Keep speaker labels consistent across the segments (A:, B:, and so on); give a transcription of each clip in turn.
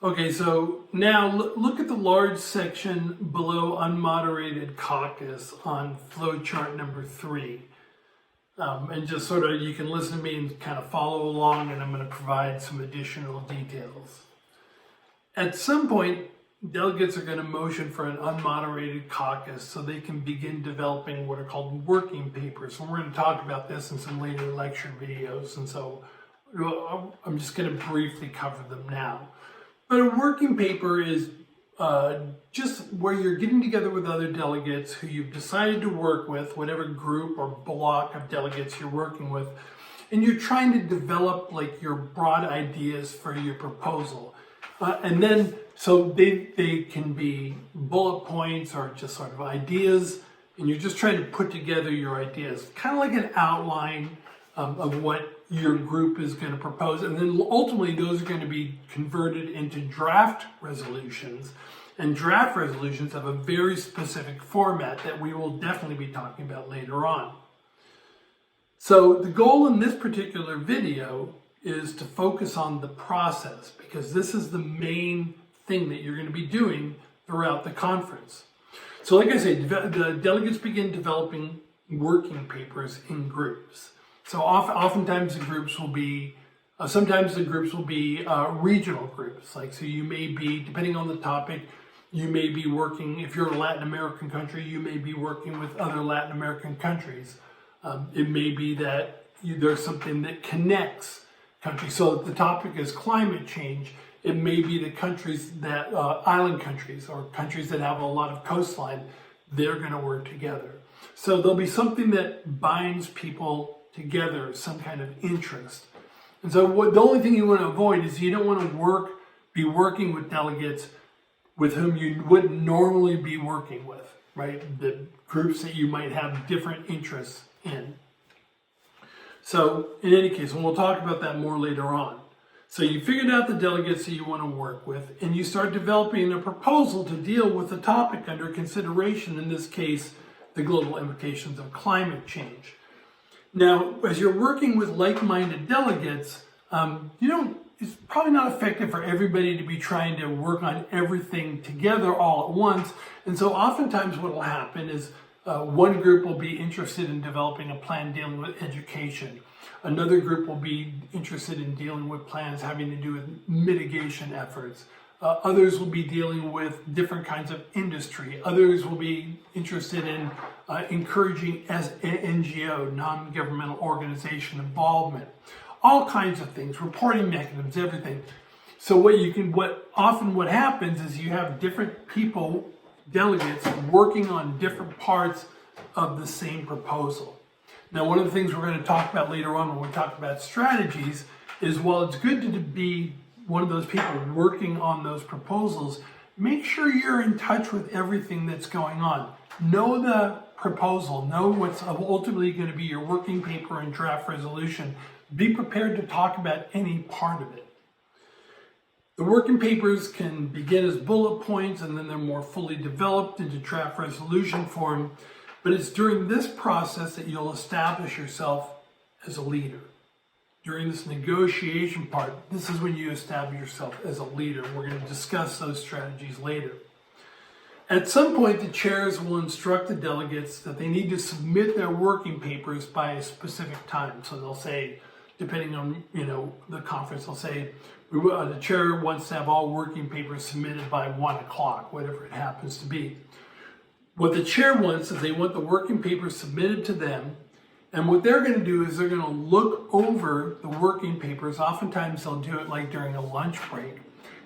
A: Okay, so now look at the large section below unmoderated caucus on flowchart number 3. And just sort of, you can listen to me and kind of follow along, and I'm going to provide some additional details. At some point, delegates are going to motion for an unmoderated caucus so they can begin developing what are called working papers. And we're going to talk about this in some later lecture videos, and so I'm just going to briefly cover them now. But a working paper is just where you're getting together with other delegates who you've decided to work with, whatever group or block of delegates you're working with, and you're trying to develop like your broad ideas for your proposal. And then, so they can be bullet points or just sort of ideas, and you're just trying to put together your ideas, kind of like an outline of what your group is going to propose. And then ultimately those are going to be converted into draft resolutions. And draft resolutions have a very specific format that we will definitely be talking about later on. So the goal in this particular video is to focus on the process, because this is the main thing that you're going to be doing throughout the conference. So like I said, the delegates begin developing working papers in groups. So oftentimes the groups will be, sometimes the groups will be regional groups. Like, so you may be, depending on the topic, you may be working, if you're a Latin American country, you may be working with other Latin American countries. It may be that there's something that connects countries. So if the topic is climate change, it may be the countries that, island countries or countries that have a lot of coastline, they're going to work together. So there'll be something that binds people together, some kind of interest. And so the only thing you want to avoid is you don't want to be working with delegates with whom you wouldn't normally be working with, right? The groups that you might have different interests in. So in any case, and we'll talk about that more later on. So you figured out the delegates that you want to work with, and you start developing a proposal to deal with the topic under consideration, in this case, the global implications of climate change. Now, as you're working with like-minded delegates, it's probably not effective for everybody to be trying to work on everything together all at once. And so oftentimes what will happen is one group will be interested in developing a plan dealing with education. Another group will be interested in dealing with plans having to do with mitigation efforts. Others will be dealing with different kinds of industry. Others will be interested in encouraging as NGO, non-governmental organization involvement. All kinds of things, reporting mechanisms, everything. So what happens is you have different people, delegates, working on different parts of the same proposal. Now, one of the things we're going to talk about later on when we talk about strategies is, while it's good to be one of those people working on those proposals, make sure you're in touch with everything that's going on. Know the proposal, know what's ultimately going to be your working paper and draft resolution. Be prepared to talk about any part of it. The working papers can begin as bullet points, and then they're more fully developed into draft resolution form. But it's during this process that you'll establish yourself as a leader. During this negotiation part, this is when you establish yourself as a leader. We're going to discuss those strategies later. At some point, the chairs will instruct the delegates that they need to submit their working papers by a specific time. So they'll say, depending on the conference, they'll say the chair wants to have all working papers submitted by 1 o'clock, whatever it happens to be. What the chair wants is they want the working papers submitted to them. And what they're going to do is they're going to look over the working papers. Oftentimes they'll do it like during a lunch break.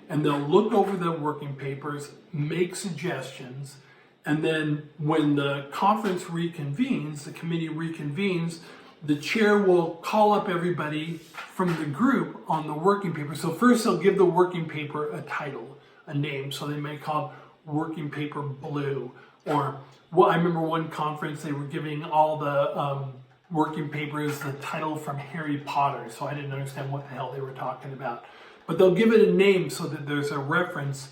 A: And they'll look over the working papers, make suggestions, and then when the conference reconvenes, the committee reconvenes, the chair will call up everybody from the group on the working paper. So first they'll give the working paper a title, a name. So they may call it working paper blue. Or, I remember one conference, they were giving all the working papers the title from Harry Potter, so I didn't understand what the hell they were talking about. But they'll give it a name so that there's a reference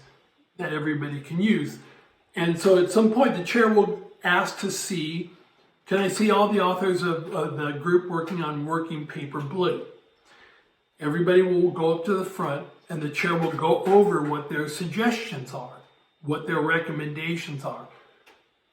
A: that everybody can use. And so at some point, the chair will ask to see, can I see all the authors of the group working on working paper blue? Everybody will go up to the front, and the chair will go over what their suggestions are, what their recommendations are.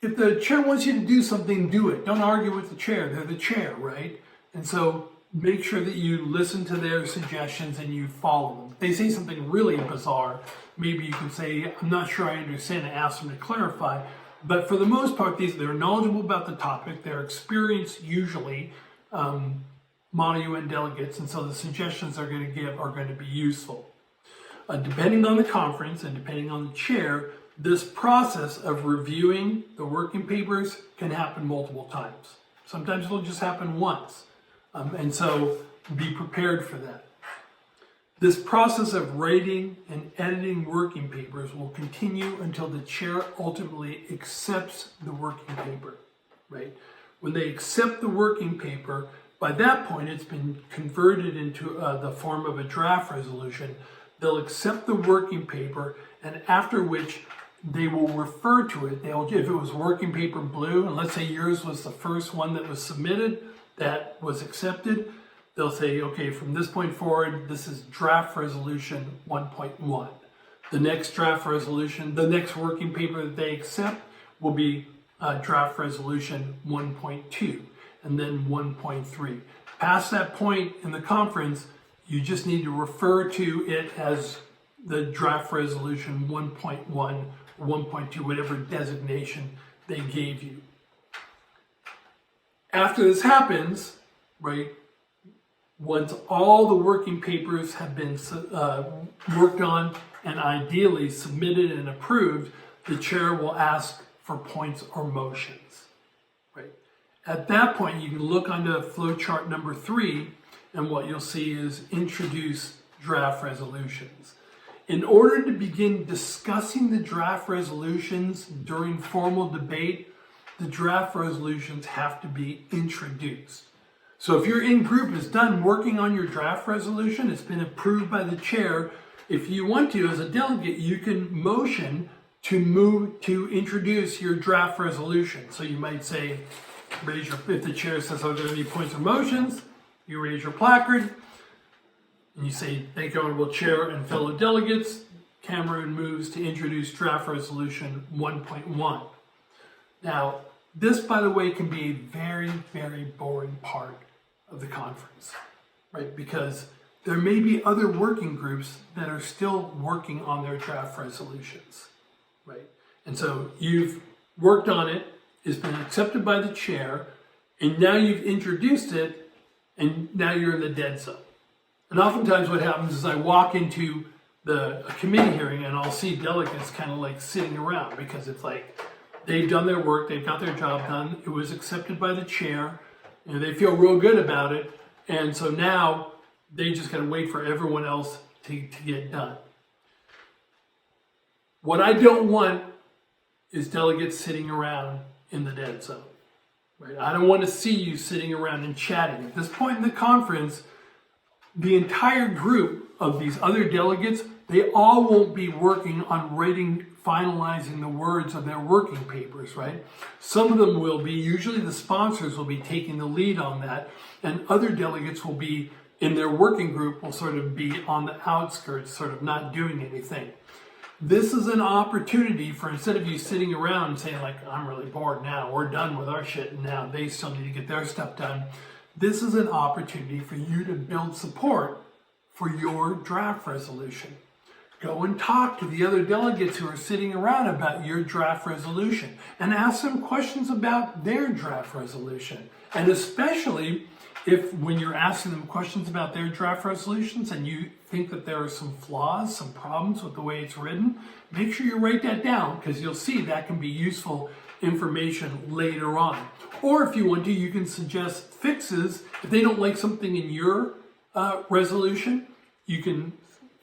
A: If the chair wants you to do something, do it. Don't argue with the chair. They're the chair, right? And so make sure that you listen to their suggestions and you follow them. If they say something really bizarre, maybe you can say, I'm not sure I understand, and ask them to clarify. But for the most part, they're knowledgeable about the topic. They're experienced, usually, Model UN delegates, and so the suggestions they're going to give are going to be useful. Depending on the conference and depending on the chair, this process of reviewing the working papers can happen multiple times. Sometimes it'll just happen once. And so be prepared for that. This process of writing and editing working papers will continue until the chair ultimately accepts the working paper, right? When they accept the working paper, by that point it's been converted into the form of a draft resolution. They'll accept the working paper, and after which they will refer to it. If it was working paper blue, and let's say yours was the first one that was submitted, that was accepted, they'll say, okay, from this point forward, this is draft resolution 1.1. The next draft resolution, the next working paper that they accept will be draft resolution 1.2, and then 1.3. Past that point in the conference, you just need to refer to it as the draft resolution 1.1 or 1.2, whatever designation they gave you. After this happens, right, once all the working papers have been worked on and ideally submitted and approved, the chair will ask for points or motions, right? At that point, you can look onto flowchart number 3, and what you'll see is introduce draft resolutions. In order to begin discussing the draft resolutions during formal debate, the draft resolutions have to be introduced. So if your in-group is done working on your draft resolution, it's been approved by the chair, if you want to, as a delegate, you can motion to introduce your draft resolution. So you might say, if the chair says, are there any points or motions? You raise your placard, and you say, thank you, Honorable Chair and fellow delegates. Cameroon moves to introduce draft resolution 1.1. Now, this, by the way, can be a very, very boring part of the conference, right? Because there may be other working groups that are still working on their draft resolutions, right? And so you've worked on it, it's been accepted by the chair, and now you've introduced it, and now you're in the dead zone. And oftentimes what happens is I walk into a committee hearing and I'll see delegates kind of like sitting around because it's like they've done their work, they've got their job done, it was accepted by the chair, they feel real good about it, and so now they just got to wait for everyone else to get done. What I don't want is delegates sitting around in the dead zone. Right? I don't want to see you sitting around and chatting. At this point in the conference, the entire group of these other delegates, they all won't be working on finalizing the words of their working papers, right? Some of them will be, usually the sponsors will be taking the lead on that, and other delegates will be, in their working group, will sort of be on the outskirts, sort of not doing anything. This is an opportunity for, instead of you sitting around and saying like, I'm really bored now, we're done with our shit and now they still need to get their stuff done. This is an opportunity for you to build support for your draft resolution. Go and talk to the other delegates who are sitting around about your draft resolution and ask them questions about their draft resolution. And especially if when you're asking them questions about their draft resolutions and you think that there are some flaws, some problems with the way it's written, make sure you write that down because you'll see that can be useful information later on. Or if you want to, you can suggest fixes. If they don't like something in your resolution, you can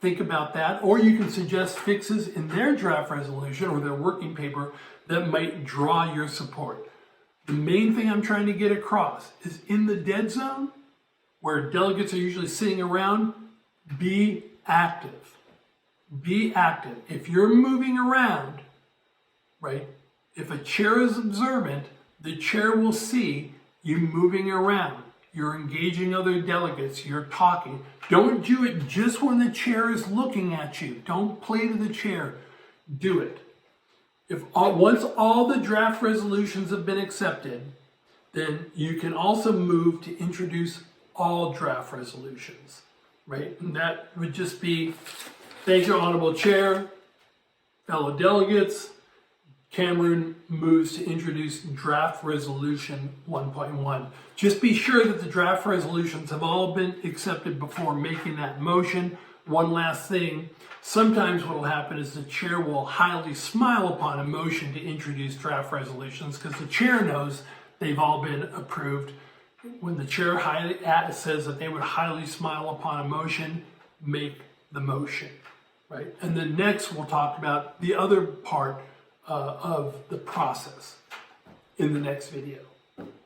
A: think about that. Or you can suggest fixes in their draft resolution or their working paper that might draw your support. The main thing I'm trying to get across is in the dead zone, where delegates are usually sitting around, be active. Be active. If you're moving around, right, if a chair is observant, the chair will see you moving around. you're engaging other delegates, you're talking. Don't do it just when the chair is looking at you. Don't play to the chair. Do it. Once all the draft resolutions have been accepted, then you can also move to introduce all draft resolutions, right? And that would just be, thank you, Honorable Chair, fellow delegates. Cameron moves to introduce draft resolution 1.1. Just be sure that the draft resolutions have all been accepted before making that motion. One last thing, sometimes what will happen is the chair will highly smile upon a motion to introduce draft resolutions because the chair knows they've all been approved. When the chair says that they would highly smile upon a motion, make the motion, right? And then next we'll talk about the other part of the process in the next video.